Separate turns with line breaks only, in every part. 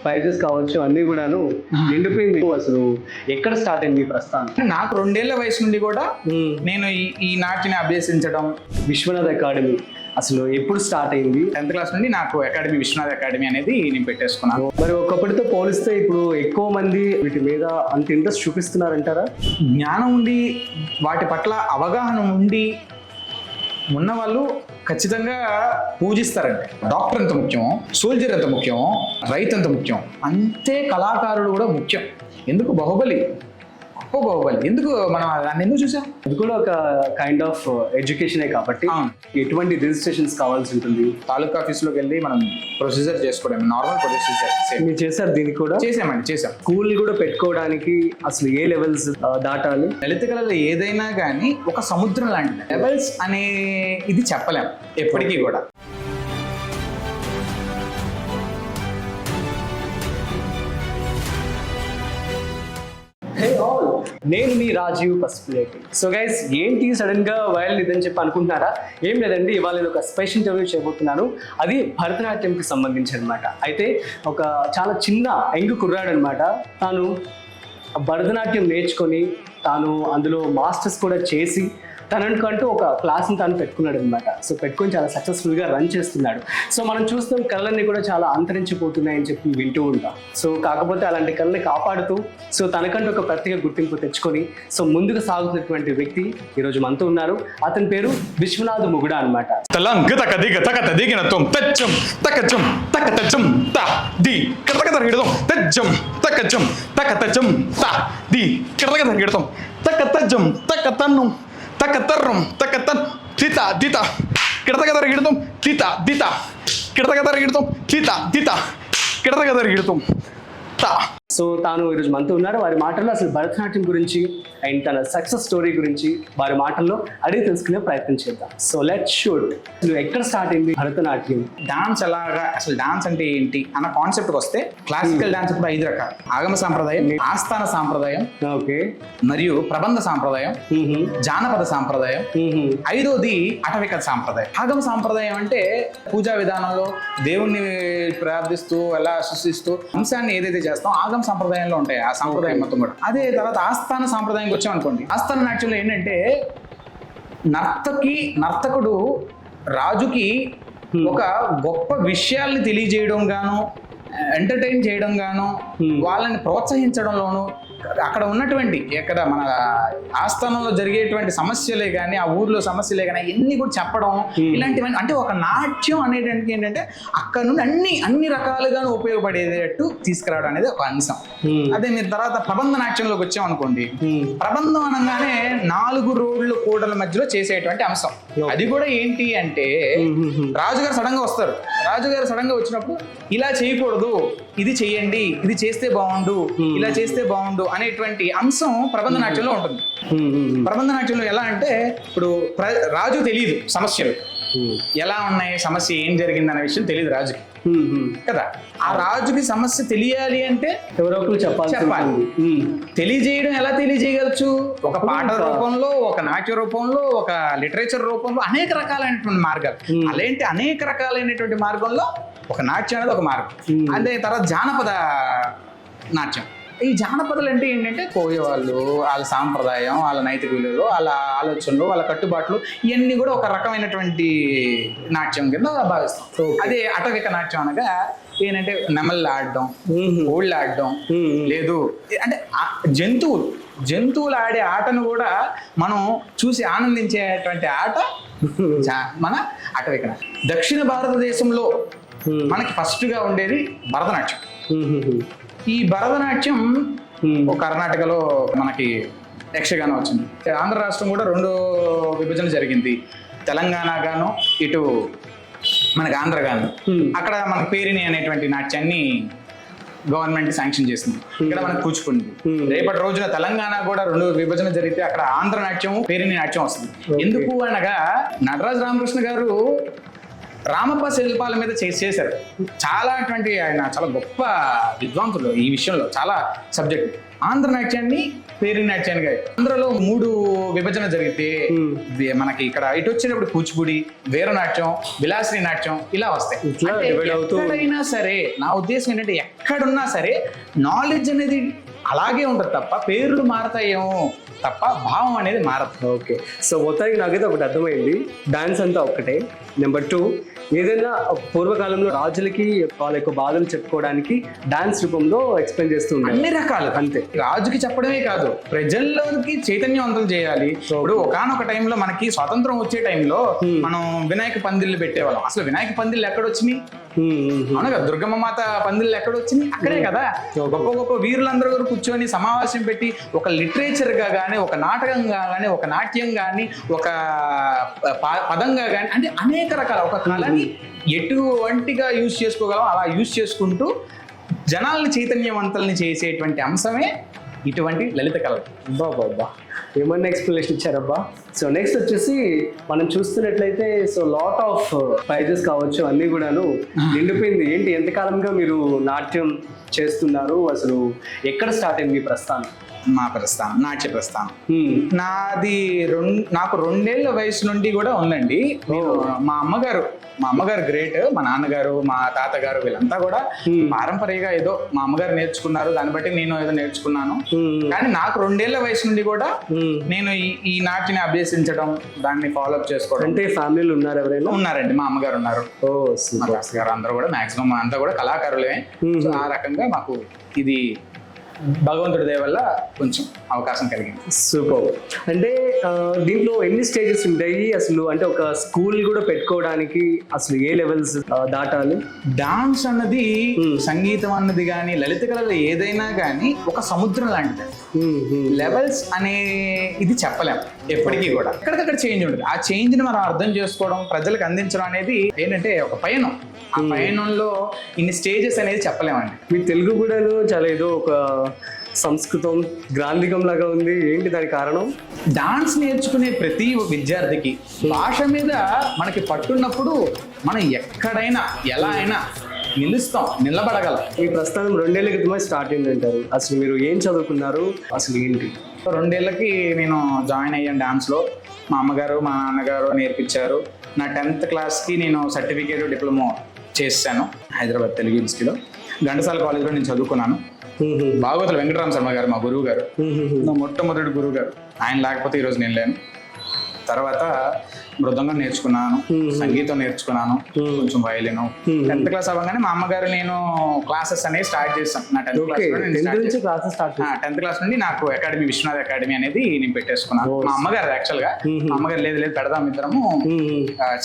Prices కావచ్చు అన్ని కూడాను నిండిపోయింది. అసలు ఎక్కడ స్టార్ట్ అయింది ప్రస్థానం?
నాకు 2 ఏళ్ల వయసు నుండి కూడా నేను ఈ నాట్యని అభ్యసించడం.
విశ్వనాథ్ అకాడమీ అసలు ఎప్పుడు స్టార్ట్ అయింది?
10th క్లాస్ నుండి నాకు అకాడమీ, విశ్వనాథ్ అకాడమీ అనేది నేను పెట్టేసుకున్నాను.
మరి ఒకప్పటితో పోలిస్తే ఇప్పుడు ఎక్కువ మంది వీటి మీద అంత ఇంట్రెస్ట్ చూపిస్తున్నారంటారా?
జ్ఞానం ఉండి వాటి పట్ల అవగాహన ఉండి ఉన్న వాళ్ళు ఖచ్చితంగా పూజిస్తారండి. డాక్టర్ ఎంత ముఖ్యం, సోల్జర్ ఎంత ముఖ్యం, రైతు ఎంత ముఖ్యం, అంతే కళాకారుడు కూడా ముఖ్యం. ఎందుకు బాహుబలి, గొప్ప బాహుబలి, ఎందుకు మనం దాన్ని ఎందుకు చూసాం?
అది కూడా ఒక కైండ్ ఆఫ్ ఎడ్యుకేషనే కాబట్టి ఎటువంటి రిజిస్ట్రేషన్స్ కావాల్సి ఉంటుంది.
తాలూకా ఆఫీస్లోకి వెళ్ళి మనం ప్రొసీజర్ చేసుకోవడం, నార్మల్ ప్రొసీజర్.
మీరు చేశారు దీనికి కూడా?
చేసాం.
స్కూల్ కూడా పెట్టుకోవడానికి అసలు ఏ లెవెల్స్ దాటాలి?
లలిత కళలో ఏదైనా కానీ ఒక సముద్రం లాంటిది. లెవెల్స్ అనే ఇది చెప్పలేం ఎప్పటికీ కూడా.
నేను మీ రాజీవ్ పసుపులేటి. సో గైస్, ఏంటి సడన్ గా వైరల్ ఇదని చెప్పి అనుకుంటున్నారా? ఏం లేదండి, ఇవాళ నేను ఒక స్పెషల్ ఇంటర్వ్యూ చేయబోతున్నాను. అది భరతనాట్యంకి సంబంధించి అనమాట. అయితే ఒక చాలా చిన్న యంగ్ కుర్రాడు అనమాట. తాను భరతనాట్యం నేర్చుకొని తాను అందులో మాస్టర్స్ కూడా చేసి తనకంటూ ఒక క్లాస్ని తాను పెట్టుకున్నాడు అనమాట. సో పెట్టుకొని చాలా సక్సెస్ఫుల్గా రన్ చేస్తున్నాడు. సో మనం చూస్తాం కళలన్నీ కూడా చాలా అంతరించిపోతున్నాయని చెప్పి వింటూ ఉంటాం. సో కాకపోతే అలాంటి కళని కాపాడుతూ సో తనకంటూ ఒక ప్రత్యేక గుర్తింపు తెచ్చుకొని సో ముందుకు సాగుతున్నటువంటి వ్యక్తి ఈరోజు మనతో ఉన్నారు. అతని పేరు విశ్వనాథ్ ముగుడా అనమాట.
తకతర్రం తకతన్ తిత దిత కిడతగదర గిడతాం తిత దిత కిడతగదర గిడతాం తిత దిత కిడతగదర గిడతాం తా.
సో తాను ఈరోజు మనతో ఉన్నారు. వారి మాటల్లో అసలు భరతనాట్యం గురించి అండ్ తన సక్సెస్ స్టోరీ గురించి వారి మాటల్లో అడిగి తెలుసుకునే ప్రయత్నం చేద్దాం. So let's shoot. నువ్వు ఎక్కడ స్టార్ట్ అయింది భరతనాట్యం?
డాన్స్ ఎలాగా, అసలు డాన్స్ అంటే ఏంటి అన్న కాన్సెప్ట్కి వస్తే క్లాసికల్ డాన్స్ కూడా 5 రకాలు. ఆగమ సాంప్రదాయం, ఆస్థాన సాంప్రదాయం,
ఓకే,
మరియు ప్రబంధ సాంప్రదాయం, జానపద సాంప్రదాయం, 5వది అటవిక సాంప్రదాయం. ఆగమ సాంప్రదాయం అంటే పూజా విధానంలో దేవుణ్ణి ప్రార్థిస్తూ ఎలా సృష్టిస్తూ అంశాన్ని ఏదైతే చేస్తాం ఆగమ సంప్రదాయంలో ఉంటాయి ఆ సాంప్రదాయం మొత్తం కూడా. అదే తర్వాత ఆస్థాన సాంప్రదాయంకి వచ్చామనుకోండి, ఆస్థాన నాట్యంలో ఏంటంటే నర్తకుడు రాజుకి ఒక గొప్ప విషయాల్ని తెలియజేయడం గాను, ఎంటర్టైన్ చేయడం గాను, వాళ్ళని ప్రోత్సహించడంలోను, అక్కడ ఉన్నటువంటి ఎక్కడ మన ఆస్థానంలో జరిగేటువంటి సమస్యలే కానీ, ఆ ఊర్లో సమస్యలే కానీ ఎన్ని కూడా చెప్పడం, ఇలాంటివన్నీ. అంటే ఒక నాట్యం అనేటువంటి ఏంటంటే అక్కడ నుండి అన్ని రకాలుగా ఉపయోగపడేటట్టు తీసుకురావడం అనేది ఒక అంశం. అదే మీరు తర్వాత ప్రబంధ నాట్యంలోకి వచ్చామనుకోండి, ప్రబంధం అనగానే 4 రోడ్ల కూడల మధ్యలో చేసేటువంటి అంశం. అది కూడా ఏంటి అంటే రాజుగారు సడన్ గా వస్తారు. రాజుగారు సడన్ గా వచ్చినప్పుడు ఇలా చేయకూడదు, ఇది చెయ్యండి, ఇది చేస్తే బాగుండు, ఇలా చేస్తే బాగుండు అనేటువంటి అంశం ప్రబంధ నాట్యంలో ఉంటుంది. ప్రబంధ నాట్యంలో ఎలా అంటే ఇప్పుడు రాజు తెలియదు సమస్యలు ఎలా ఉన్నాయి, సమస్య ఏం జరిగింది అనే విషయం తెలియదు రాజుకి కదా. ఆ రాజుకి సమస్య తెలియాలి అంటే
ఎవరో ఒకరు చెప్పాలి.
తెలియజేయడం ఎలా తెలియజేయగలచ్చు? ఒక పాట రూపంలో, ఒక నాట్య రూపంలో, ఒక లిటరేచర్ రూపంలో, అనేక రకాలైనటువంటి మార్గాలు. అలాంటి అనేక రకాలైనటువంటి మార్గంలో ఒక నాట్యం అనేది ఒక మార్గం. అదే తర్వాత జానపద నాట్యం. ఈ జానపదాలు అంటే ఏంటంటే పోయేవాళ్ళు, వాళ్ళ సాంప్రదాయం, వాళ్ళ నైతిక విలువలు, వాళ్ళ ఆలోచనలు, వాళ్ళ కట్టుబాట్లు, ఇవన్నీ కూడా ఒక రకమైనటువంటి నాట్యం కింద భావిస్తాం. అదే అటవిక నాట్యం అనగా ఏంటంటే నెమళ్ళు ఆడడం, కోళ్ళు ఆడడం, లేదు అంటే జంతువులు ఆడే ఆటను కూడా మనం చూసి ఆనందించేటువంటి ఆట మన అటవిక నాట్యం. దక్షిణ భారతదేశంలో మనకి ఫస్ట్ గా ఉండేది భరతనాట్యం. ఈ భరతనాట్యం కర్ణాటకలో మనకి యక్షగానం వచ్చింది. ఆంధ్ర రాష్ట్రం కూడా 2 విభజన జరిగింది. తెలంగాణ గాను, ఇటు మనకి ఆంధ్ర గాను. అక్కడ మనకి పేరిణి అనేటువంటి నాట్యాన్ని గవర్నమెంట్ శాంక్షన్ చేసింది. ఇక్కడ మనకు కూచిపూడి. రేపటి రోజున తెలంగాణ కూడా 2 విభజన జరిగితే అక్కడ ఆంధ్ర నాట్యం, పేరిణి నాట్యం వస్తుంది. ఎందుకు అనగా నటరాజ రామకృష్ణ గారు రామప్ప శిల్పాల మీద చేశారు. ఆయన చాలా గొప్ప విద్వాంసులు ఈ విషయంలో, చాలా సబ్జెక్ట్. ఆంధ్ర నాట్యాన్ని పేరు నాట్యానికి అందులో 3 విభజన జరిగితే మనకి ఇక్కడ ఇటు వచ్చినప్పుడు కూచిపూడి, వీరనాట్యం, విలాసిని నాట్యం ఇలా వస్తాయి.
ఇట్లా
అంటే
divide అవుతూ
ఎక్కడైనా సరే నా ఉద్దేశం ఏంటంటే ఎక్కడున్నా సరే నాలెడ్జ్ అనేది అలాగే ఉంటుంది తప్ప పేర్లు మారతాయేమో తప్ప భావం అనేది మారదు.
ఓకే, సో మొత్తానికి నాకైతే ఒకటి అర్థమైంది, డాన్స్ అంతా ఒక్కటే. నెంబర్ 2, ఏదైనా పూర్వకాలంలో రాజులకి వాళ్ళ యొక్క బాధలు చెప్పుకోవడానికి డాన్స్ రూపంలో ఎక్స్ప్లెయిన్ చేస్తూ ఉంటారు.
అన్ని రకాలు అంతే, రాజుకి చెప్పడమే కాదు ప్రజల్లోకి చైతన్యవంతం చేయాలి. ఇప్పుడు ఒకానొక టైంలో మనకి స్వాతంత్రం వచ్చే టైంలో మనం వినాయక పందిళ్ళు పెట్టేవాళ్ళం. అసలు వినాయక పందిళ్ళు ఎక్కడొచ్చినాయి? అవును కదా, దుర్గమ్మ మాత పందిళ్ళు ఎక్కడొచ్చినాయి? అక్కడే కదా. గొప్ప గొప్ప వీరులందరూ కూడా కూర్చొని సమావేశం పెట్టి ఒక లిటరేచర్ గా కానీ, ఒక నాటకంగా కానీ, ఒక నాట్యం కానీ, ఒక పదంగా కానీ, అంటే అనేక రకాల ఒక కళని ఎటువంటిగా యూజ్ చేసుకోగలం అలా యూజ్ చేసుకుంటూ జనాల్ని చైతన్యవంతుల్ని చేసేటువంటి అంశమే ఇటువంటి లలిత కళలు.
బాబా ఏమన్నా ఎక్స్ప్లెనేషన్ ఇచ్చారబ్బా. సో నెక్స్ట్ వచ్చేసి మనం చూస్తున్నట్లయితే సో లాట్ ఆఫ్ ప్రైజెస్ కావచ్చు అన్నీ కూడాను నిండిపోయింది. ఏంటి ఎంతకాలంగా మీరు నాట్యం చేస్తున్నారు? అసలు ఎక్కడ స్టార్ట్ అయింది మీ ప్రస్థానం?
మా ప్రస్థానం, నాట్య ప్రస్థానం నాది నాకు 2 ఏళ్ల వయసు నుండి కూడా ఉందండి. మా అమ్మగారు గ్రేట్. మా నాన్నగారు, మా తాతగారు వీళ్ళంతా కూడా పారంపర్యంగా ఏదో మా అమ్మగారు నేర్చుకున్నారు, దాన్ని బట్టి నేను ఏదో నేర్చుకున్నాను. కానీ నాకు 2 ఏళ్ల వయసు నుండి కూడా నేను ఈ నాట్యని అభ్యసించడం, దాన్ని ఫాలో అప్ చేసుకోవడం.
అంటే ఫ్యామిలీలో ఉన్నారు ఎవరైనా?
ఉన్నారండి, మా అమ్మగారు ఉన్నారు, మా తాతగారు అందరూ కూడా మాక్సిమం అంతా కూడా కళాకారులే. ఆ రకంగా మాకు ఇది భగవంతుడి దయ వల్ల కొంచెం అవకాశం కలిగింది.
సూపర్. అంటే దీంట్లో ఎన్ని స్టేజెస్ ఉంటాయి అసలు? అంటే ఒక స్కూల్ కూడా పెట్టుకోవడానికి అసలు ఏ లెవెల్స్ దాటాలి?
డాన్స్ అన్నది, సంగీతం అన్నది కానీ, లలిత కళలు ఏదైనా కానీ ఒక సముద్రం లాంటిది. లెవెల్స్ అనే ఇది చెప్పలేము ఎప్పటికీ కూడా, ఎక్కడికక్కడ చేంజ్ ఉంటుంది. ఆ చేంజ్ ని మనం అర్థం చేసుకోవడం, ప్రజలకు అందించడం అనేది ఏంటంటే ఒక పయనం. ఆ పయనంలో ఇన్ని స్టేజెస్ అనేది చెప్పలేమండి.
మీ తెలుగు కూడా చాలా ఏదో ఒక సంస్కృతం గ్రాంధికం లాగా ఉంది. ఏంటి దాని కారణం?
డాన్స్ నేర్చుకునే ప్రతి విద్యార్థికి భాష మీద మనకి పట్టున్నప్పుడు మనం ఎక్కడైనా ఎలా అయినా నిలబడగలం.
ఈ ప్రస్థానం 2 ఏళ్ల క్రితమే స్టార్ట్ అయిందంటారు. అసలు మీరు ఏం చదువుకున్నారు? అసలు ఏంటి?
2 ఏళ్ళకి నేను జాయిన్ అయ్యాను డాన్స్లో. మా అమ్మగారు, మా నాన్నగారు నేర్పించారు. నా 10th క్లాస్కి నేను సర్టిఫికేట్, డిప్లొమా చేశాను హైదరాబాద్ తెలుగు యూనివర్సిటీలో. ఘంటసాల కాలేజ్లో నేను చదువుకున్నాను. భాగవతుల వెంకటరామ శర్మ గారు మా గురువు గారు, నా మొట్టమొదటి గురువు గారు. ఆయన లేకపోతే ఈరోజు నేను లేను. తర్వాత మృదంగం నేర్చుకున్నాను, సంగీతం నేర్చుకున్నాను, కొంచెం వయలిన్. 10th క్లాస్ అవ్వగానే మా అమ్మగారు నేను క్లాసెస్ అనేవి స్టార్ట్ చేస్తాను. నా 10th క్లాస్ నుండి నాకు అకాడమీ, విశ్వనాథ్ అకాడమీ అనేది నేను పెట్టేసుకున్నాను. మా అమ్మగారు యాక్చువల్గా, మా అమ్మగారు లేదు పెడదాం ఇద్దరము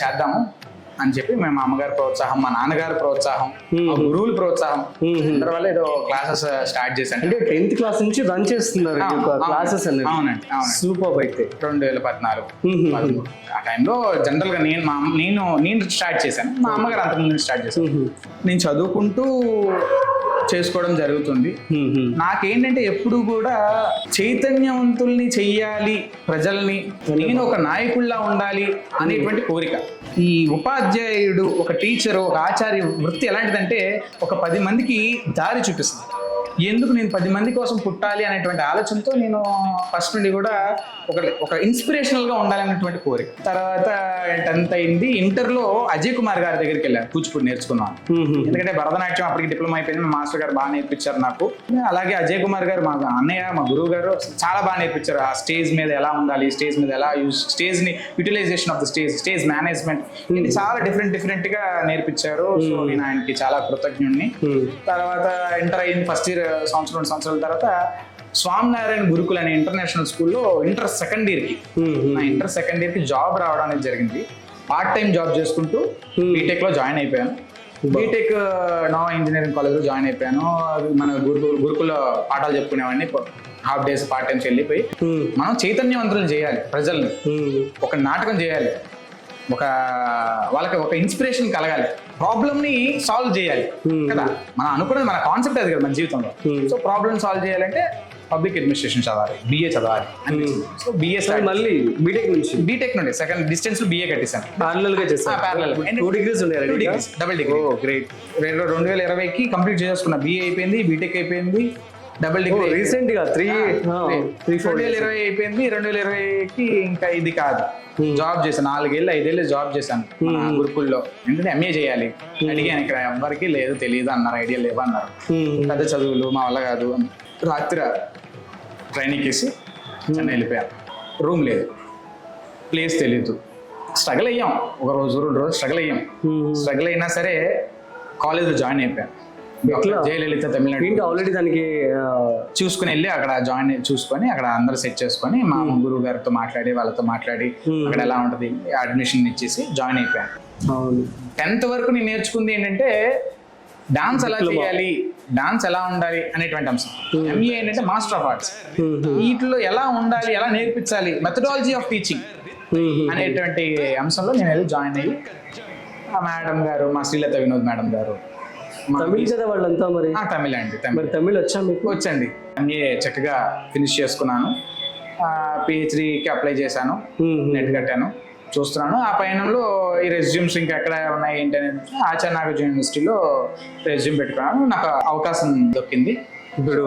చేద్దాము అని చెప్పి మేము మా అమ్మగారి ప్రోత్సాహం, మా నాన్నగారి ప్రోత్సాహం, మా గురువుల ప్రోత్సాహం వల్ల ఏదో క్లాసెస్ స్టార్ట్ చేశాను.
అంటే 10th క్లాస్ నుంచి రన్ చేస్తున్నారు క్లాసెస్ అనేది?
అవునండి.
సూపర్. అయితే
2014 ఆ టైంలో జనరల్ గా నేను స్టార్ట్ చేశాను. మా అమ్మగారు అంతకుముందు స్టార్ట్ చేశాను. నేను చదువుకుంటూ చేసుకోవడం జరుగుతుంది. నాకేంటంటే ఎప్పుడు కూడా చైతన్యవంతుల్ని చెయ్యాలి, ప్రజల్ని, నేను ఒక నాయకుల్లా ఉండాలి అనేటువంటి కోరిక. ఈ ఉపాధ్యాయుడు, ఒక టీచరు, ఒక ఆచార్య వృత్తి ఎలాంటిదంటే ఒక 10 మందికి దారి చూపిస్తుంది. ఎందుకు నేను 10 మంది కోసం పుట్టాలి అనేటువంటి ఆలోచనతో నేను ఫస్ట్ నుండి కూడా ఒక ఇన్స్పిరేషనల్ గా ఉండాలనేటువంటి కోరిక. తర్వాత 10th అయింది. ఇంటర్లో అజయ్ కుమార్ గారి దగ్గరికి వెళ్ళాను, కూచిపూడి నేర్చుకున్నాను. ఎందుకంటే భరతనాట్యం అప్పటికి డిప్లొమా అయిపోయింది. మా మాస్టర్ గారు బాగా నేర్పించారు నాకు. అలాగే అజయ్ కుమార్ గారు, మా అన్నయ్య, మా గురువు గారు చాలా బాగా నేర్పించారు. ఆ స్టేజ్ మీద ఎలా ఉండాలి, స్టేజ్ మీద ఎలా స్టేజ్ ని utilisation of the stage management, చాలా డిఫరెంట్ గా నేర్పించారు. సో నేను ఆయనకి చాలా కృతజ్ఞుడిని. తర్వాత ఇంటర్ అయింది, ఫస్ట్ ఇయర్, 2 సంవత్సరాల తర్వాత స్వామినారాయణ గురుకుల్ అనే ఇంటర్నేషనల్ స్కూల్లో ఇంటర్ సెకండ్ ఇయర్ కి జాబ్ రావడం అనేది జరిగింది. పార్ట్ టైం జాబ్ చేసుకుంటూ బీటెక్ లో జాయిన్ అయిపోయాను. బీటెక్ నవ ఇంజనీరింగ్ కాలేజ్ లో జాయిన్ అయిపోయాను. మన గురుకుల్లో పాఠాలు చెప్పుకునేవాడిని. హాఫ్ డేస్ పార్ట్ టైమ్స్ వెళ్ళిపోయి మనం చైతన్యవంతులను చేయాలి, ప్రజల్ని ఒక నాటకం చేయాలి, వాళ్ళకి ఒక ఇన్స్పిరేషన్ కలగాలి, ప్రాబ్లమ్ ని సాల్వ్ చేయాలి కదా. మనం అనుకున్నది, మన కాన్సెప్ట్ అది కదా మన జీవితంలో. సో ప్రాబ్లమ్ సాల్వ్ చేయాలంటే పబ్లిక్ అడ్మినిస్ట్రేషన్ చదవాలి, బిఏ చదవాలి. సో బిఏ మళ్ళీ బీటెక్ నుండి సెకండ్ డిస్టెన్స్ లో బిఏ కట్టేసాను.
ప్యారలల్ గా చేస్తాను.
ప్యారలల్
2 degrees ఉన్నాయి,
డబుల్ డిగ్రీ. గ్రేట్. 2020కి కంప్లీట్ చేసుకున్నా. బిఏ అయిపోయింది, బీటెక్ అయిపోయింది. డబుల్ డిగ్రీ
రీసెంట్ గా
2020 అయిపోయింది. 2020కి ఇంకా ఇది కాదు, జాబ్ చేశాను 4-5 ఏళ్ళు జాబ్ చేశాను మన గురుకుల్లో. ఎందుకంటే ఎంఏ చేయాలి అడిగాను, ఇక్కడ ఎవరికి లేదు తెలియదు అన్నారు, ఐడియా లేవు అన్నారు. పెద్ద చదువులు మా వల్ల కాదు. రాత్రి ట్రైనింగ్ వేసి చెన్నై వెళ్ళిపోయాను. రూమ్ లేదు, ప్లేస్ తెలీదు, స్ట్రగుల్ అయ్యాం. ఒక రోజు 2 రోజులు స్ట్రగుల్ అయ్యాం. స్ట్రగుల్ అయినా సరే కాలేజ్లో జాయిన్ అయిపోయాను. జయలలిత తమిళనాడు
ఆల్రెడీ దానికి
చూసుకుని వెళ్ళి అక్కడ జాయిన్ చూసుకొని అక్కడ అందరూ సెట్ చేసుకొని మా గురువు గారితో మాట్లాడి వాళ్ళతో మాట్లాడి అక్కడ ఎలా ఉంటుంది అడ్మిషన్ ఇచ్చేసి జాయిన్ అయిపోయాను. 10th వరకు నేను నేర్చుకుంది ఏంటంటే డాన్స్ ఎలా చేయాలి, డాన్స్ ఎలా ఉండాలి అనేటువంటి అంశం. ఎంఏ ఏంటంటే మాస్టర్ ఆఫ్ ఆర్ట్స్. వీటిలో ఎలా ఉండాలి, ఎలా నేర్పించాలి, మెథడాలజీ ఆఫ్ టీచింగ్ అనేటువంటి అంశంలో నేను వెళ్ళి జాయిన్ అయ్యి ఆ మేడం గారు, మా శ్రీలత వినోద్ మేడం గారు,
తమిళ కదా వాళ్ళంతా. మరి
తమిళ అండి.
మరి తమిళ్ వచ్చా మీకు?
వచ్చండి. ఎంఏ చక్కగా ఫినిష్ చేసుకున్నాను. పిహెచ్డికి అప్లై చేశాను, నెట్ కట్టాను, చూస్తున్నాను. ఆ పయనంలో ఈ రెజ్యూమ్స్ ఇంకా ఎక్కడ ఉన్నాయి ఏంటి అనేది ఆచార్య నాగార్జున యూనివర్సిటీలో రెజ్యూమ్ పెట్టుకున్నాను. నాకు అవకాశం దొరికింది. ఇప్పుడు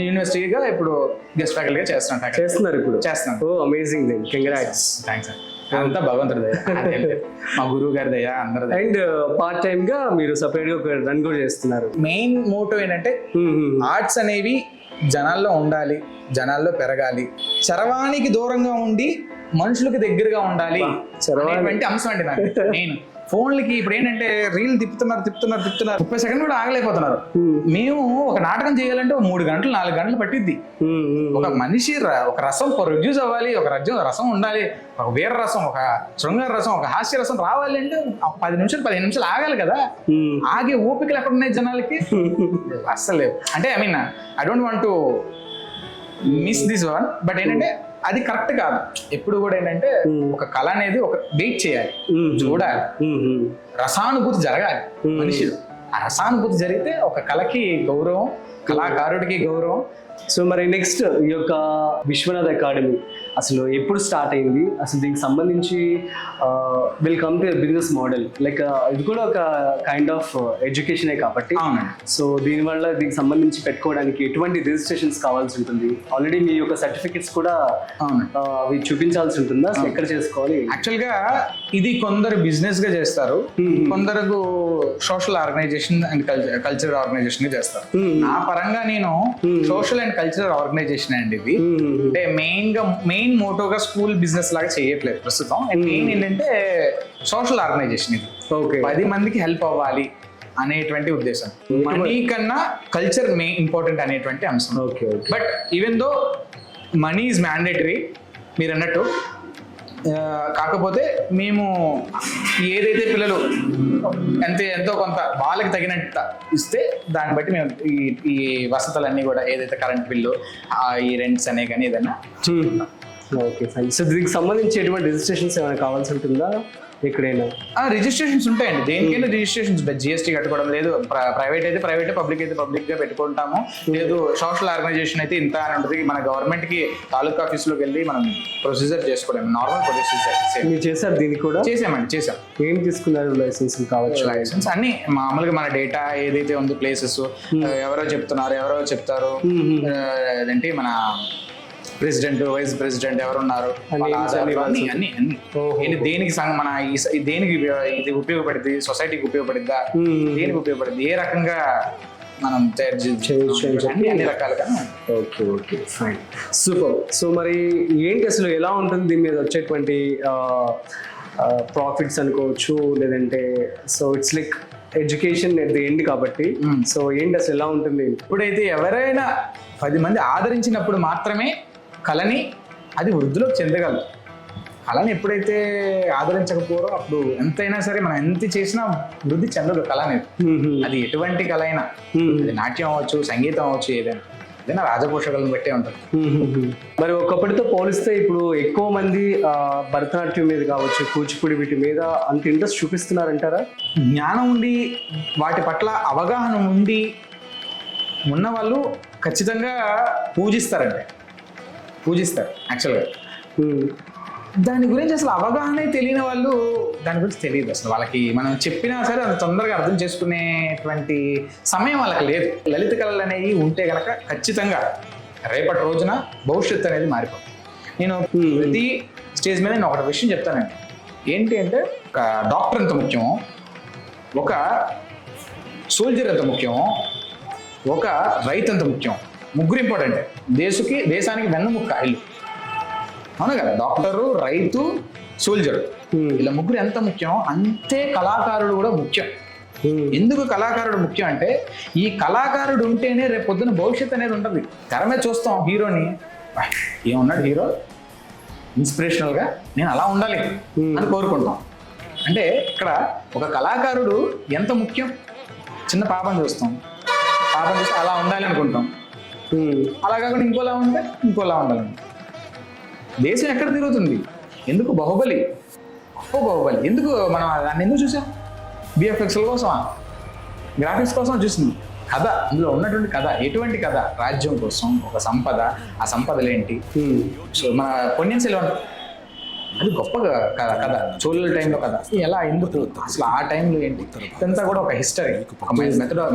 యూనివర్సిటీగా ఇప్పుడు గెస్ట్ ఫ్యాకల్టీగా చేస్తున్నారు. ఇప్పుడు చేస్తున్నాను.
ఓ అమేజింగ్ దెన్, కంగ్రాట్స్.
థ్యాంక్స్ అండి. అంతా భగవంతుడి దయ, మా గురువు గారి దయ, అందరి.
అండ్ పార్ట్ టైమ్ గా మీరు సపరేట్ గా ఒక రన్ కూడా చేస్తున్నారు.
మెయిన్ మోటో ఏంటంటే ఆర్ట్స్ అనేవి జనాల్లో ఉండాలి, జనాల్లో పెరగాలి, చరవాణికి దూరంగా ఉండి మనుషులకు దగ్గరగా ఉండాలి అనేటువంటి అంశం అండి నాకు. నేను ఫోన్లకి ఇప్పుడు ఏంటంటే రీల్ తిప్పుతున్నారు 30 సెకండ్ కూడా ఆగలేకపోతున్నారు. మేము ఒక నాటకం చేయాలంటే 3 గంటలు 4 గంటలు పట్టిద్ది. ఒక మనిషి ఒక రసం ప్రొడ్యూస్ అవ్వాలి, ఒక రసం ఉండాలి, ఒక వీర రసం, ఒక శృంగార రసం, ఒక హాస్య రసం రావాలి అంటే 10 నిమిషాలు 15 నిమిషాలు ఆగాలి కదా. ఆగే ఓపికలు ఎక్కడ ఉన్నాయి జనాలకి? అస్సలు లేవు. అంటే I mean I don't want to miss this one, but ఏంటంటే అది కరెక్ట్ కాదు. ఎప్పుడు కూడా ఏంటంటే ఒక కళ అనేది ఒక వెయిట్ చేయాలి, చూడాలి, రసానుభూతి జరగాలి మనిషిలో. ఆ రసానుభూతి జరిగితే ఒక కళకి గౌరవం, కళాకారుడికి గౌరవం.
సో మరి నెక్స్ట్ ఈ యొక్క విశ్వనాథ్ అకాడమీ అసలు ఎప్పుడు స్టార్ట్ అయింది? అసలు దీనికి సంబంధించి will come to business model, like ఇది కూడా ఒక కైండ్ ఆఫ్ ఎడ్యుకేషనే కాబట్టి. సో దీనివల్ల దీనికి సంబంధించి పెట్టుకోవడానికి ఎటువంటి రిజిస్ట్రేషన్స్ కావాల్సి ఉంటుంది? ఆల్రెడీ మీ యొక్క సర్టిఫికెట్స్ కూడా అవి చూపించాల్సి ఉంటుందా? అసలు ఎక్కడ చేసుకోవాలి?
యాక్చువల్గా ఇది కొందరు బిజినెస్ గా చేస్తారు, కొందరు social organisation and cultural organisation గా చేస్తారు. నా పరంగా నేను సోషల్ అండ్ కల్చరల్ ఆర్గనైజేషన్ అండి ఇది. అంటే మెయిన్ మోటోగా స్కూల్ బిజినెస్ లాగా చేయట్లేదు ప్రస్తుతం. మెయిన్ ఏంటంటే సోషల్ ఆర్గనైజేషన్ ఇది. 10 మందికి హెల్ప్ అవ్వాలి అనేటువంటి ఉద్దేశం. మనీ కన్నా కల్చర్ మెయిన్ ఇంపార్టెంట్ అనేటువంటి అంశం. But even though money is mandatory మీరు అన్నట్టు, కాకపోతే మేము ఏదైతే పిల్లలు ఎంతో కొంత వాళ్ళకి తగినంత ఇస్తే దాన్ని బట్టి మేము ఈ వసతులన్నీ కూడా ఏదైతే కరెంట్ బిల్లు, ఈ రెంట్స్ అనే కానీ ఏదైనా.
Okay fine. సో దీనికి సంబంధించి ఎటువంటి రిజిస్ట్రేషన్స్ ఏమైనా కావాల్సి ఉంటుందా? ఎక్కడైనా
రిజిస్ట్రేషన్స్ ఉంటాయండి, దేనికైనా రిజిస్ట్రేషన్స్. జిఎస్టీ కట్టుకోవడం లేదు, ప్రైవేట్ అయితే ప్రైవేట్, పబ్లిక్ అయితే పబ్లిక్ గా పెట్టుకుంటాము. లేదు సోషల్ ఆర్గనైజేషన్ అయితే ఇంత అని ఉంటుంది. మన గవర్నమెంట్ కి తాలూకా ఆఫీస్లోకి వెళ్ళి మనం ప్రొసీజర్ చేసుకోవడం, నార్మల్ ప్రొసీజర్.
మీరు చేశారు దీనికి కూడా?
చేసాం.
ఏం తీసుకున్నారు? లైసెన్స్ కావచ్చు,
లైసెన్స్ అన్ని మామూలుగా మన డేటా ఏదైతే ఉంది, ప్లేసెస్ ఎవరో చెప్తున్నారు, ఎవరో చెప్తారు, అదేంటి మన ప్రెసిడెంట్, వైస్ ప్రెసిడెంట్ ఎవరున్నారు, అన్ని దేనికి మన దేనికి ఇది ఉపయోగపడుతుంది, సొసైటీకి ఉపయోగపడిద్దా, దేనికి ఉపయోగపడుతుంది, ఏ రకంగా మనం అన్ని రకాలుగా.
Okay fine, super. సో మరి ఏంటి అసలు ఎలా ఉంటుంది దీని మీద వచ్చేటువంటి ప్రాఫిట్స్ అనుకోవచ్చు, లేదంటే so it's like education at the end కాబట్టి. సో ఏంటి అసలు ఎలా ఉంటుంది?
ఇప్పుడైతే ఎవరైనా 10 మంది ఆదరించినప్పుడు మాత్రమే కళని అది వృద్ధిలోకి చెందగలదు. కళని ఎప్పుడైతే ఆదరించకపోరో అప్పుడు ఎంతైనా సరే మనం ఎంత చేసినా వృద్ధి చెందదు కళ అనేది. అది ఎటువంటి కళ అయినా, అది నాట్యం అవ్వచ్చు, సంగీతం అవ్వచ్చు, ఏదైనా రాజపోషకాలను బట్టే ఉంటుంది.
మరి ఒకప్పటితో పోలిస్తే ఇప్పుడు ఎక్కువ మంది భరతనాట్యం మీద కావచ్చు, కూచిపూడి వీటి మీద అంత ఇంట్రెస్ట్ చూపిస్తున్నారంటారా?
జ్ఞానం ఉండి వాటి పట్ల అవగాహన ఉండి ఉన్న వాళ్ళు ఖచ్చితంగా పూజిస్తారు యాక్చువల్గా. దాని గురించి అసలు అవగాహన తెలియని వాళ్ళు దాని గురించి తెలియదు అసలు. వాళ్ళకి మనం చెప్పినా సరే అంత తొందరగా అర్థం చేసుకునేటువంటి సమయం వాళ్ళకి లేదు. లలిత కళలు అనేవి ఉంటే గనక ఖచ్చితంగా రేపటి రోజున భవిష్యత్తు అనేది మారిపోతుంది. నేను ప్రతి స్టేజ్ మీద నేను ఒక విషయం చెప్తానండి. ఏంటి అంటే ఒక డాక్టర్ ఎంత ముఖ్యమో, ఒక సోల్జర్ ఎంత ముఖ్యమో, ఒక రైతు ఎంత ముఖ్యం, ముగ్గురు ఇంపార్టెంట్. దేశానికి వెన్నముక్క ఇల్లు, అవును కదా. డాక్టరు, రైతు, సోల్జర్, ఇలా ముగ్గురు ఎంత ముఖ్యం అంతే కళాకారుడు కూడా ముఖ్యం. ఎందుకు కళాకారుడు ముఖ్యం అంటే ఈ కళాకారుడు ఉంటేనే రేపు పొద్దున భవిష్యత్తు అనేది ఉంటుంది. తెర మీద చూస్తాం హీరోని, ఏమున్నాడు హీరో ఇన్స్పిరేషనల్గా, నేను అలా ఉండాలి అని కోరుకుంటాం. అంటే ఇక్కడ ఒక కళాకారుడు ఎంత ముఖ్యం. చిన్న పాపను చూస్తాం, పాపను చూస్తే అలా ఉండాలి అనుకుంటాం, అలా కాకుండా ఇంకోలా ఉంటే ఇంకోలా ఉండాలి. దేశం ఎక్కడ తిరుగుతుంది? ఎందుకు? బాహుబలి, గొప్ప బాహుబలి. ఎందుకు మనం దాన్ని ఎందుకు చూసాం? బిఎఫ్ఎక్స్ల కోసమా, గ్రాఫిక్స్ కోసం చూసింది. కథ, అందులో ఉన్నటువంటి కథ ఎటువంటి కథ? రాజ్యం కోసం ఒక సంపద, ఆ సంపదలు ఏంటి? సో మన పొన్నియిన్ సెల్వన్ అది గొప్ప కథ, చోళుల టైంలో కథ. ఎలా, ఎందుకు, అసలు ఆ టైంలో ఏంటి, ఇదంతా కూడా ఒక హిస్టరీ,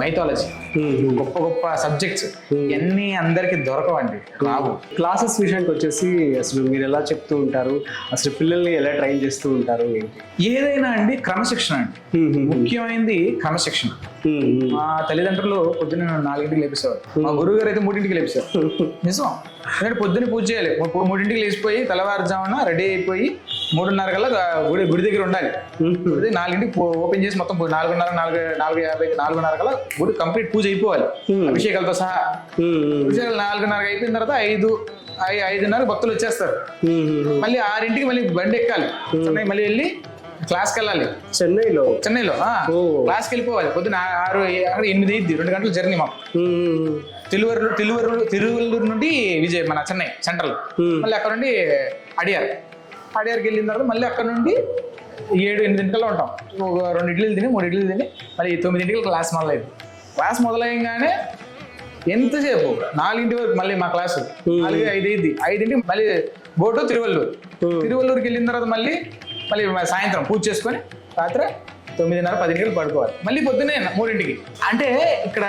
మైథాలజీ, గొప్ప గొప్ప సబ్జెక్ట్స్. ఇవన్నీ అందరికి దొరకవండి, రావు.
క్లాసెస్ విషయానికి వచ్చేసి అసలు మీరు ఎలా చెప్తూ ఉంటారు, అసలు పిల్లల్ని ఎలా ట్రైన్ చేస్తూ ఉంటారు ఏంటి?
ఏదైనా అండి క్రమశిక్షణ అండి, ముఖ్యమైనది క్రమశిక్షణ. మా తల్లిదండ్రులు పొద్దున్న 4ంటికి లేపేసేవారు, మా గురువు గారు అయితే 3ంటికి లేపేసేవారు. నిజం. ఎందుకంటే పొద్దున్న పూజ చేయాలి, 3ంటికి లేచిపోయి తెల్లవారుజామున రెడీ అయిపోయి 3:30 కల్లా గుడి దగ్గర ఉండాలి. 4ంటికి ఓపెన్ చేసి మొత్తం 4:50 కల్లా గుడి కంప్లీట్ పూజ అయిపోవాలి, అభిషేకాలతో సహా. అభిషేకాలు 4:30 అయిపోయిన తర్వాత 5:30 భక్తులు వచ్చేస్తారు. మళ్ళీ 6ంటికి మళ్ళీ బండి ఎక్కాలి, మళ్ళీ వెళ్ళి క్లాస్కి వెళ్ళాలి. చెన్నైలో క్లాస్కి వెళ్ళిపోవాలి. పొద్దున 8 అయింది, 2 గంటల జర్నీ మాకు. తిరువల్లూరు నుండి మన చెన్నై సెంట్రల్, మళ్ళీ అక్కడ నుండి అడియార్కి వెళ్ళిన తర్వాత మళ్ళీ అక్కడ నుండి 7-8 కల్లా ఉంటాం. 2 ఇడ్లీలు తిని 3 ఇడ్లీలు తిని మళ్ళీ 9ంటికి క్లాస్ మొదలైంది. క్లాస్ మొదలయ్యగానే ఎంతసేపు 4ంటి వరకు మళ్ళీ మా క్లాసు 4-5 అయింది. 5ంటికి మళ్ళీ బోటు తిరువల్లూరుకి వెళ్ళిన తర్వాత మళ్ళీ సాయంత్రం పూజ చేసుకొని రాత్రి 9:30-10ంటికి పడుకోవాలి. మళ్ళీ పొద్దున్నే 3ంటికి. అంటే ఇక్కడ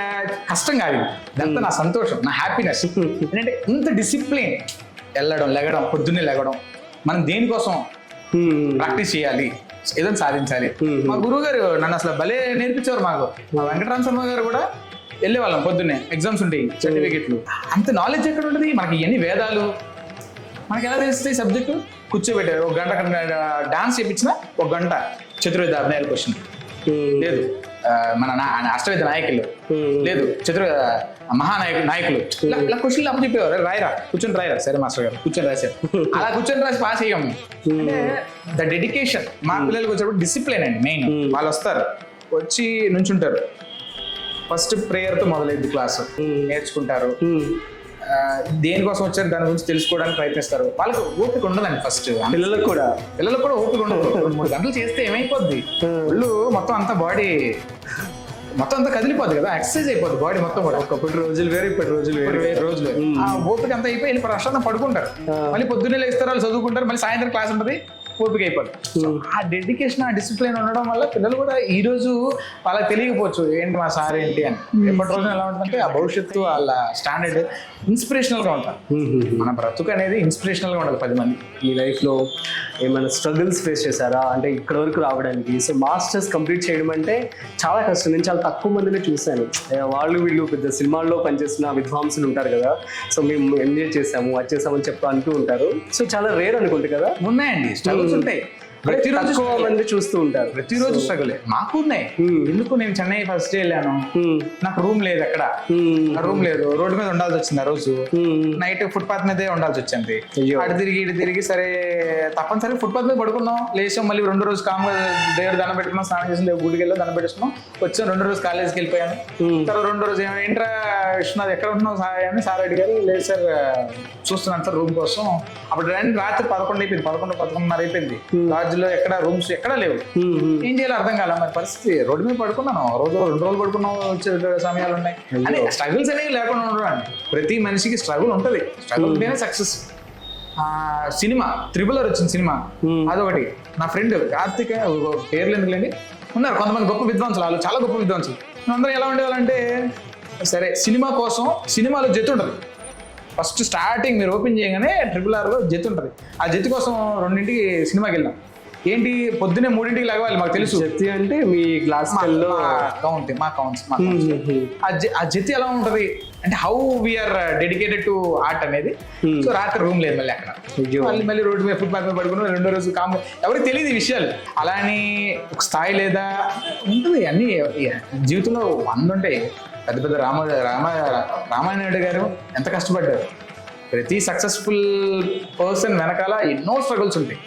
కష్టం కాదు, ఇదంతా నా సంతోషం, నా హ్యాపీనెస్. ఏంటంటే ఇంత డిసిప్లిన్, లెగడం, పొద్దున్నే లెగడం. మనం దేనికోసం ప్రాక్టీస్ చేయాలి, ఏదో సాధించాలి. మా గురువు గారు నన్ను అసలు భలే నేర్పించేవారు. మాకు మా వెంకటరామ శర్మ గారు కూడా వెళ్ళేవాళ్ళం. పొద్దున్నే ఎగ్జామ్స్ ఉంటాయి, సర్టిఫికెట్లు. అంత నాలెడ్జ్ ఎక్కడ ఉంటుంది మనకి? ఇవన్నీ వేదాలు మనకి ఎలా తెలుస్తాయి? సబ్జెక్టు కూర్చోబెట్టారు, 1 గంట డాన్స్ చేయించిన 1 గంట చతుర్వేద అభినయాల క్వశ్చన్ లేదు, మన అష్టవేద నాయకులు లేదు, నాయకులు ఇలా క్వశ్చన్లు అప్పు చెప్పేవారు. రాయరా, కూర్చొని రాయరా, సరే మాస్టర్ గారు కూర్చొని రాశారు. అలా కూర్చొని రాసి పాస్ అయ్యాము. అంటే ద డెడికేషన్. మా పిల్లలకి వచ్చేటప్పుడు డిసిప్లిన్ అండి మెయిన్. వాళ్ళు వస్తారు, వచ్చి నుంచుంటారు, ఫస్ట్ ప్రేయర్తో మొదలైంది క్లాసు, నేర్చుకుంటారు. దేనికోసం వచ్చారు దాని గురించి తెలుసుకోవడానికి ప్రయత్నిస్తారు. వాళ్ళకి ఓపిక ఉండదండి ఫస్ట్. పిల్లలకు కూడా ఓపిక ఉండదు. 3 గంటలు చేస్తే ఏమైపోద్ది, ఒళ్ళు మొత్తం అంతా బాడీ మొత్తం అంతా కదిలిపోద్ది కదా, ఎక్సర్సైజ్ అయిపోద్ది బాడీ మొత్తం కూడా.
ఒకప్పుడు రోజులు వేరు, ఇప్పటి రోజులు
రోజులు. ఆ ఓపిక అంతా అయిపోయి వెళ్ళి ప్రశాంతం పడుకుంటారు. మళ్ళీ పొద్దున్నే లేస్తారు, వాళ్ళు చదువుకుంటారు, మళ్ళీ సాయంత్రం క్లాస్ ఉంటుంది, ఓపిక అయిపోద్ది. ఆ డెడికేషన్, ఆ డిసిప్లిన్ ఉండడం వల్ల పిల్లలు కూడా ఈ రోజు వాళ్ళకి తెలియకపోవచ్చు ఏంటి మా సార్ ఏంటి అని. ఎప్పటి రోజున ఎలా ఉంటుందంటే ఆ భవిష్యత్తు వాళ్ళ స్టాండర్డ్ ఇన్స్పిరేషనల్ గా ఉంటారు. మన బ్రతుకు అనేది ఇన్స్పిరేషనల్ గా ఉండాలి 10 మంది.
ఈ లైఫ్ లో ఏమైనా స్ట్రగుల్స్ ఫేస్ చేశారా అంటే ఇక్కడ వరకు రావడానికి? సో మాస్టర్స్ కంప్లీట్ చేయడం అంటే చాలా కష్టం. నేను చాలా తక్కువ మందిని చూశాను. వీళ్ళు పెద్ద సినిమాల్లో పనిచేసిన విద్వాంసులు ఉంటారు కదా, సో మేము ఎంజాయ్ చేసాము, అది చేసామని అంటూ ఉంటారు. సో చాలా రేర్ అనుకుంటే కదా.
ఉన్నాయండి, స్ట్రగుల్స్ ఉంటాయి. ప్రతిరోజు
మంది చూస్తూ ఉంటారు,
ప్రతిరోజు స్ట్రగులే. మాకు ఉన్నాయి. ఎందుకు నేను చెన్నై ఫస్ట్ డే వెళ్ళాను, నాకు రూమ్ లేదు, అక్కడ రూమ్ లేదు, రోడ్డు మీద ఉండాల్సి వచ్చింది. ఆ రోజు నైట్ ఫుట్పాత్ మీదే ఉండాల్సి వచ్చింది. అటు తిరిగి సరే తప్పనిసరి ఫుట్పాత్ మీద పడుకున్నాం. లేచాం, మళ్ళీ 2 రోజు కామ్గా దేవుడు దండం పెట్టుకున్నాం, స్నానం చేసి గుడికి వెళ్ళి దండం పెట్టుకున్నాం, వచ్చాం. 2 రోజు కాలేజీకి వెళ్ళిపోయాను. తర్వాత 2 రోజు ఏంట్రా విష్ణు ఎక్కడ ఉంటున్నావు అని సార్ అడిగారు. లేదు సార్ చూస్తున్నాను సార్ రూమ్ కోసం. అప్పుడు రాత్రి 11 అయిపోయింది, 11-11:30 అయిపోయింది. లాడ్జ్లో ఎక్కడ రూమ్స్ ఎక్కడా లేవు. ఏం చేయాలో అర్థం కాల. మరి పరిస్థితి రోడ్డు మీద పడుకున్నాను, 2 రోజులు పడుకున్నాం, వచ్చే సమయాలు ఉన్నాయి. అంటే స్ట్రగుల్స్ అనేవి లేకుండా ఉండడం. ప్రతి మనిషికి స్ట్రగుల్ ఉంటుంది, స్ట్రగుల్ ఉంటేనే సక్సెస్. సినిమా త్రిబులర్ వచ్చింది సినిమా, అదొకటి. నా ఫ్రెండ్ కార్తిక్, పేర్లు ఎందుకులేండి, ఉన్నారు కొంతమంది గొప్ప విద్వాంసులు, వాళ్ళు చాలా గొప్ప విద్వాంసులు. అందరూ ఎలా ఉండేవాళ్ళంటే, సరే సినిమా కోసం సినిమాలో జట్టు ఉంటుంది. ఫస్ట్ స్టార్టింగ్ మీరు ఓపెన్ చేయగానే RRRలో జట్టు ఉంటుంది. ఆ జట్టు కోసం 2ంటికి సినిమాకి వెళ్ళాం. ఏంటి పొద్దున్నే 3ంటికి లాగాలి, మాకు తెలుసు.
జత్తి అంటే మీ గ్లాస్
మా కౌంట్స్ ఆ జత్తి ఎలా ఉంటది అంటే, how we are dedicated to art అనేది. సో రాత్రి రూమ్ లేదు మళ్ళీ అక్కడ, మళ్ళీ రోడ్డు మీద ఫుట్పాత్ మీద పడుకున్నాం. 2వ రోజు ఎవరికి తెలియదు ఈ విషయాలు. అలా అని ఒక స్థాయి లేదా ఉంటుంది. అన్ని జీవితంలో 100 ఉంటాయి. పెద్ద పెద్ద రామానాయుడు గారు ఎంత కష్టపడ్డారు. ప్రతి సక్సెస్ఫుల్ పర్సన్ వెనకాల ఎన్నో స్ట్రగుల్స్ ఉంటాయి.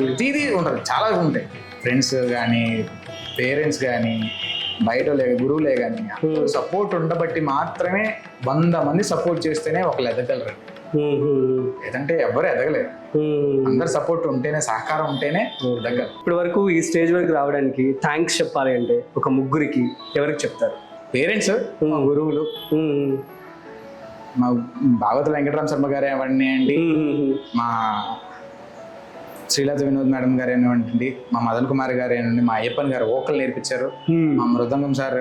ప్రతిదీ ఉంటుంది, చాలా ఉంటాయి. ఫ్రెండ్స్ కానీ, పేరెంట్స్ కానీ, బయట గురువులే కానీ, సపోర్ట్ ఉండబట్టి మాత్రమే 100 మంది సపోర్ట్ చేస్తేనే ఒకళ్ళు ఎదగలరు. లేదంటే ఎవరు ఎదగలేరు. అందరు సపోర్ట్ ఉంటేనే, సహకారం ఉంటేనే ఎదగలరు.
ఇప్పటి వరకు ఈ స్టేజ్ వరకు రావడానికి థ్యాంక్స్ చెప్పాలి అంటే ఒక ముగ్గురికి ఎవరికి చెప్తారు?
పేరెంట్స్, మా గురువులు, మా భాగవత వెంకటరామ శర్మ గారు అవన్నీ, మా శ్రీలత వినోద్ మేడం గారు ఏనివ్వండి, మా మదన్ కుమార్ గారు ఏనండి, మా అయ్యప్పన్ గారు ఓకలు నేర్పించారు, మా మృదంగం సార్,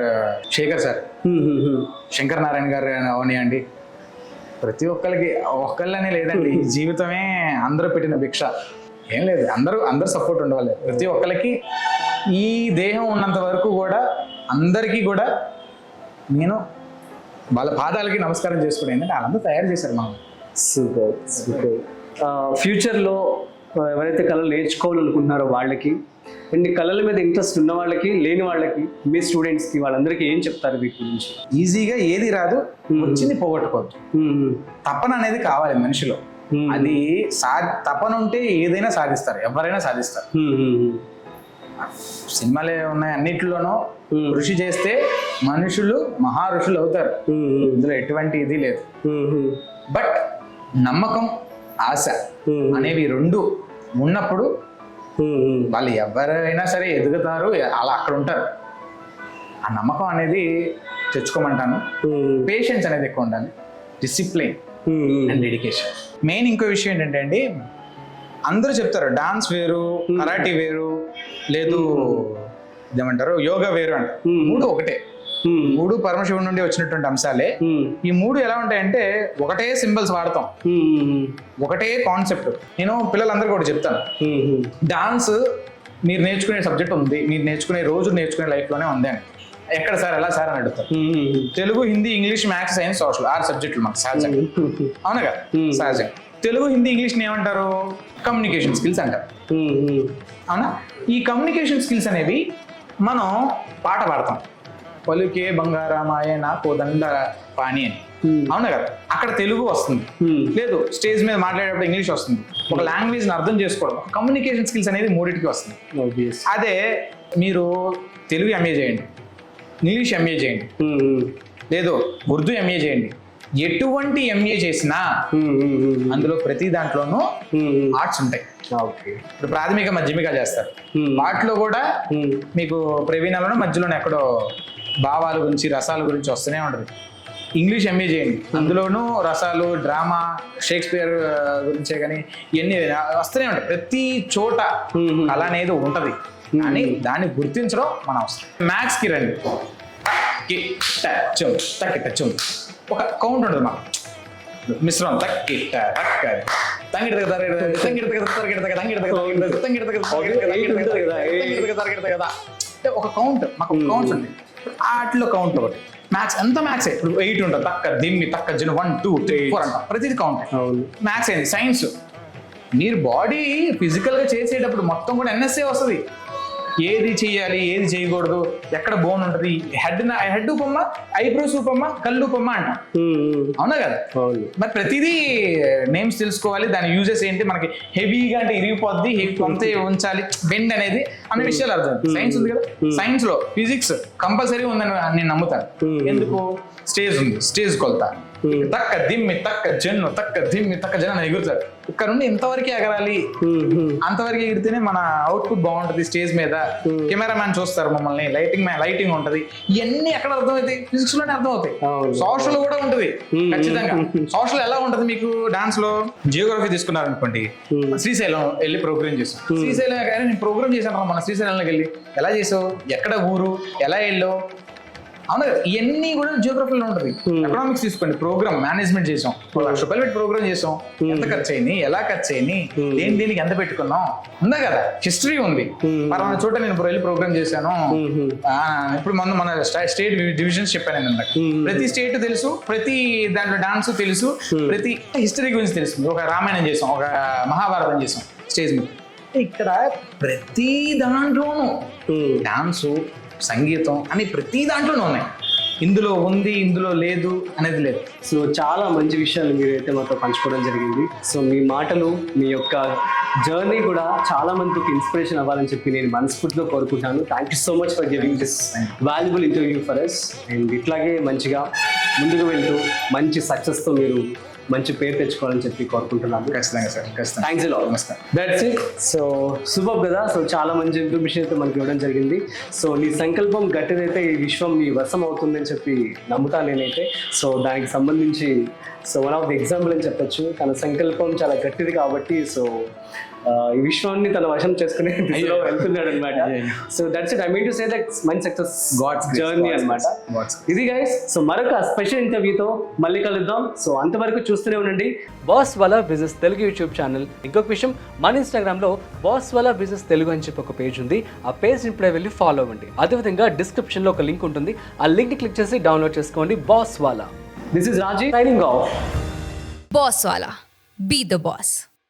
శేఖర్ సార్, శంకర్ నారాయణ గారు అవనివ్వండి. ప్రతి ఒక్కరికి ఒక్కళ్ళనే లేదండి, ఈ జీవితమే అందరూ పెట్టిన భిక్ష. ఏం లేదు, అందరూ సపోర్ట్ ఉండవాలి. ప్రతి ఒక్కరికి ఈ దేహం ఉన్నంత వరకు కూడా అందరికీ కూడా నేను వాళ్ళ పాదాలకి నమస్కారం చేసుకునే, ఎందుకంటే వాళ్ళందరూ తయారు చేశారు మనం.
Super super. ఫ్యూచర్లో ఎవరైతే కళలు నేర్చుకోవాలనుకుంటున్నారో వాళ్ళకి, అండ్ కళల మీద ఇంట్రెస్ట్ ఉన్న వాళ్ళకి, లేని వాళ్ళకి, మీ స్టూడెంట్స్కి, వాళ్ళందరికీ ఏం చెప్తారు వీటి గురించి?
ఈజీగా ఏది రాదు, వచ్చింది పోగొట్టుకోవద్దు. తపన అనేది కావాలి మనిషిలో. అది తపన ఉంటే ఏదైనా సాధిస్తారు, ఎవరైనా సాధిస్తారు. సినిమాలే ఉన్నాయి, అన్నిటిలోనూ కృషి చేస్తే మనుషులు మహా ఋషులు అవుతారు. ఇందులో ఎటువంటి ఇది లేదు. బట్ నమ్మకం, ఆశ అనేవి 2 ఉన్నప్పుడు వాళ్ళు ఎవరైనా సరే ఎదుగుతారు, అలా అక్కడ ఉంటారు. ఆ నమ్మకం అనేది తెచ్చుకోమంటాను. పేషెన్స్ అనేది ఎక్కువ ఉండాలి, డిసిప్లిన్ అండ్ డెడికేషన్. మెయిన్ ఇంకో విషయం ఏంటంటే అండి, అందరూ చెప్తారు డాన్స్ వేరు, కరాటీ వేరు, లేదు ఏమంటారు యోగా వేరు అంటారు. 3 ఒకటే. 3 పరమశివుడి నుండి వచ్చినటువంటి అంశాలే. ఈ 3 ఎలా ఉంటాయంటే, ఒకటే సింబల్స్ వాడతాం, ఒకటే కాన్సెప్ట్. నేను పిల్లలందరికీ కూడా చెప్తాను, డాన్స్ మీరు నేర్చుకునే సబ్జెక్ట్ ఉంది, మీరు నేర్చుకునే రోజు నేర్చుకునే లైఫ్లోనే ఉంది అని. ఎక్కడ సార్, ఎలా సార్ అని అడుగుతారు. Telugu, Hindi, English, maths, science, social 6 సబ్జెక్టులు మాకు సహజంగా. అవునా కదా? సహజంగా తెలుగు, హిందీ, ఇంగ్లీష్ని ఏమంటారు? కమ్యూనికేషన్ స్కిల్స్ అంటారు. అవునా? ఈ కమ్యూనికేషన్ స్కిల్స్ అనేవి మనం పాట పాడతాం, పలుకే బంగారామాయ నా కోదండ పాని అని. అవునా కదా? అక్కడ తెలుగు వస్తుంది, లేదు స్టేజ్ మీద మాట్లాడేటప్పుడు ఇంగ్లీష్ వస్తుంది. ఒక లాంగ్వేజ్ని అర్థం చేసుకోవడం, కమ్యూనికేషన్ స్కిల్స్ అనేది 3టికి వస్తుంది. అదే మీరు తెలుగు ఎంఏ చేయండి, ఇంగ్లీష్ ఎంఏ చేయండి, లేదు ఉర్దూ ఎంఏ చేయండి, ఎటువంటి ఎంఏ చేసినా అందులో ప్రతి దాంట్లోనూ ఆర్ట్స్ ఉంటాయి. ఇప్పుడు ప్రాథమిక మాధ్యమిక చేస్తారు, వాటిలో కూడా మీకు ప్రవీణాలను మధ్యలోనే ఎక్కడో భావాల గురించి, రసాల గురించి వస్తూనే ఉంటుంది. ఇంగ్లీష్ ఎంఏ చేయండి, అందులోనూ రసాలు, డ్రామా, షేక్స్పియర్ గురించే కానీ ఇవన్నీ వస్తూనే ఉంటాయి. ప్రతి చోట అలా అనేది ఉంటది, కానీ దాన్ని గుర్తించడం మన అవసరం. మ్యాథ్స్ కి రండి, ఒక కౌంట్ ఉంటుంది మాకు, మిశ్రమం ఒక కౌంట్, మాకు కౌంట్స్ ఉంటాయి. వాటిలో కౌంట్ ఒకటి. మ్యాథ్స్ ఎంత మ్యాథ్స్ ఇప్పుడు 8 ఉంటుంది, తక్క దిమ్మి తక్క జిన్ 1 2 3 4 అంట, ప్రతిదీ కౌంట్. మ్యాథ్స్ ఏంది? సైన్స్. మీరు బాడీ ఫిజికల్ గా చేసేటప్పుడు మొత్తం కూడా ఎన్ఎస్ఏ వస్తుంది. ఏది చేయాలి, ఏది చేయకూడదు, ఎక్కడ బోన్ ఉంటుంది, హెడ్ ఉపమ్మ, ఐబ్రోస్ ఉపమ్మ, కళ్ళు ఉపమ్మ అంట. అవునా కదా? మరి ప్రతిదీ నేమ్స్ తెలుసుకోవాలి, దాని యూజెస్ ఏంటి, మనకి హెవీగా అంటే ఇరిగిపోద్ది, కొంత ఉంచాలి, బెండ్ అనేది అనే విషయాలు అర్థం. సైన్స్ ఉంది కదా, సైన్స్ లో ఫిజిక్స్ కంపల్సరీ ఉందని నేను నమ్ముతాను. ఎందుకు? స్టేజ్ ఉంది, స్టేజ్ కొలత. తక్క దిమ్మి తక్క జన్ను తక్క దిమ్మి తక్క జన్ను అని ఎగురుతారు. ఇక్కడ నుండి ఇంతవరకు ఎగరాలి, అంతవరకు ఎగిరితేనే మన అవుట్పుట్ బాగుంటది. స్టేజ్ మీద కెమెరామ్యాన్ చూస్తారు మమ్మల్ని, లైటింగ్ ఉంటది. ఇవన్నీ ఎక్కడ అర్థమవుతాయి? ఫిజిక్స్ లోనే అర్థమవుతాయి. సోషల్ కూడా ఉంటది ఖచ్చితంగా. సోషల్ ఎలా ఉంటది మీకు? డాన్స్ లో జియోగ్రఫీ తీసుకున్నారు అనుకోండి, శ్రీశైలం వెళ్ళి ప్రోగ్రామ్ చేసాం. శ్రీశైలం కానీ నేను ప్రోగ్రామ్ చేశాను మన శ్రీశైలంలోకి వెళ్ళి. ఎలా చేసావు, ఎక్కడ ఊరు, ఎలా వెళ్ళావు, అవునా? ఇవన్నీ కూడా జియోగ్రఫీలో ఉంటుంది. ఎకనామిక్స్ తీసుకోండి, ప్రోగ్రామ్ మేనేజ్మెంట్ చేసాం, ₹1,00,000 పెట్టి ప్రోగ్రామ్ చేసాం. ఎంత ఖర్చు అయింది, ఎలా ఖర్చు అయింది, దేనికి ఎంత పెట్టుకున్నాం, ఉందా కదా? హిస్టరీ ఉంది. పలానా చోట నేను వెళ్ళి ప్రోగ్రామ్ చేశాను. ఇప్పుడు మన స్టేట్ డివిజన్స్ చెప్పాను నేను ఇందాక. ప్రతి స్టేట్ తెలుసు, ప్రతి దాంట్లో డాన్స్ తెలుసు, ప్రతి హిస్టరీ గురించి తెలుసు. ఒక రామాయణం చేసాం, ఒక మహాభారతం చేసాం స్టేజ్ మీద. ఇక్కడ ప్రతి దాంట్లోనూ డాన్సు, సంగీతం అని ప్రతి దాంట్లోనూ ఉన్నాయి. ఇందులో ఉంది, ఇందులో లేదు అనేది లేదు.
సో చాలా మంచి విషయాలు మీరైతే మాతో పంచుకోవడం జరిగింది. సో మీ మాటలు, మీ యొక్క జర్నీ కూడా చాలా మందికి ఇన్స్పిరేషన్ అవ్వాలని చెప్పి నేను మనస్ఫూర్తిగా కోరుకుంటాను. Thank you so much for giving this valuable interview for us. And ఇట్లాగే మంచిగా ముందుకు వెళ్తూ మంచి సక్సెస్తో మీరు మంచి పేరు తెచ్చుకోవాలని చెప్పి కోరుకుంటున్నాను.
ఖచ్చితంగా సార్, ఖచ్చితంగా.
Thanks lot.
నమస్కారం.
That's it. సో సూపర్ కదా. సో చాలా మంచి ఇన్ఫర్మేషన్ అయితే మనకి ఇవ్వడం జరిగింది. సో నీ సంకల్పం గట్టిదైతే ఈ విశ్వం నీ వశం అవుతుందని చెప్పి నమ్ముతాను నేనైతే. సో దానికి సంబంధించి వన్ ఆఫ్ ది ఎగ్జాంపుల్ అని చెప్పొచ్చు. తన సంకల్పం చాలా గట్టిది కాబట్టి ఈ విశ్వాన్ని తన వశం చేసుకునే దిశలో వెళ్తున్నాడు అనమాట. So that's it. I mean to say that మంచి సక్సెస్ జర్నీ అనమాట ఇది గైస్. సో మరొక స్పెషల్ ఇంటర్వ్యూతో మళ్ళీ కలుద్దాం. సో అంతవరకు చూస్తూనే ఉండండి బాస్ వాలా బిజినెస్ తెలుగు యూట్యూబ్ ఛానల్. ఇంకొక విషయం, మన ఇన్స్టాగ్రామ్లో బాస్ వాలా బిజినెస్ తెలుగు అని చెప్పి ఒక పేజ్ ఉంది. ఆ పేజ్ ఇప్పుడే వెళ్ళి ఫాలో అవ్వండి. అదేవిధంగా డిస్క్రిప్షన్లో ఒక లింక్ ఉంటుంది. ఆ లింక్ క్లిక్ చేసి డౌన్లోడ్ చేసుకోండి బాస్ వాలా. This is Raji signing off.
Boss Wala. Be the boss.